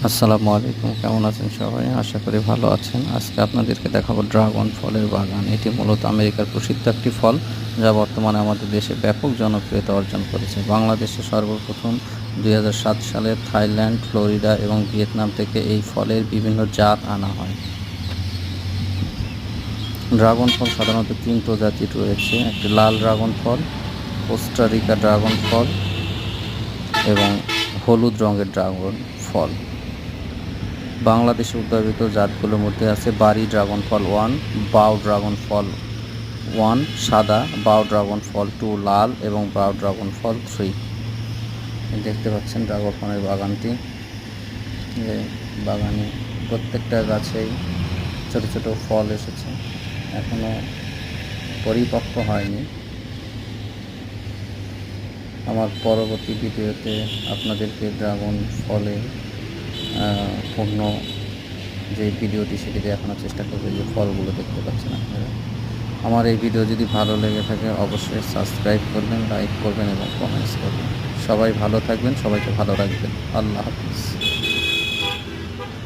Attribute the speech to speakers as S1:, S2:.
S1: আসসালামু আলাইকুম, কেমন আছেন সবাই? আশা করি ভালো আছেন। আজকে আপনাদেরকে দেখাবো ড্রাগন ফলের বাগান। এটি মূলত আমেরিকার প্রসিদ্ধ একটি ফল, যা বর্তমানে আমাদের দেশে ব্যাপক জনপ্রিয়তা অর্জন করেছে। বাংলাদেশে সর্বপ্রথম ২০০৭ সালে থাইল্যান্ড, ফ্লোরিডা এবং ভিয়েতনাম থেকে এই ফলের বিভিন্ন জাত আনা হয়। ড্রাগন ফল সাধারণত ৩ প্রজাতির রয়েছে: একটি লাল ড্রাগন ফল, কোস্টারিকা ড্রাগন ফল এবং হলুদ রঙের ড্রাগন ফল। বাংলাদেশে উদ্ভাবিত জাতগুলোর মধ্যে আছে বারি ড্রাগন ফল 1, বাও ড্রাগন ফল 1 সাদা, বাও ড্রাগন ফল 2 লাল এবং বাও ড্রাগন ফল 3। দেখতে পাচ্ছেন ড্রাগন ফলের বাগানটি। বাগানে প্রত্যেকটা গাছেই ছোট ছোট ফল এসেছে, এখনো পরিপক্ক হয়নি। আমার পরবর্তী ভিডিওতে আপনাদেরকে ড্রাগন ফলের পূর্ণ যে ভিডিওটি সেটি দেখানোর চেষ্টা করবে, যে ফলগুলো দেখতে পাচ্ছেন আপনারা। আমার এই ভিডিও যদি ভালো লেগে থাকে অবশ্যই সাবস্ক্রাইব করবেন, লাইক করবেন এবং কমেন্টস করবেন। সবাই ভালো থাকবেন, সবাইকে ভালো রাখবেন। আল্লাহ হাফিজ।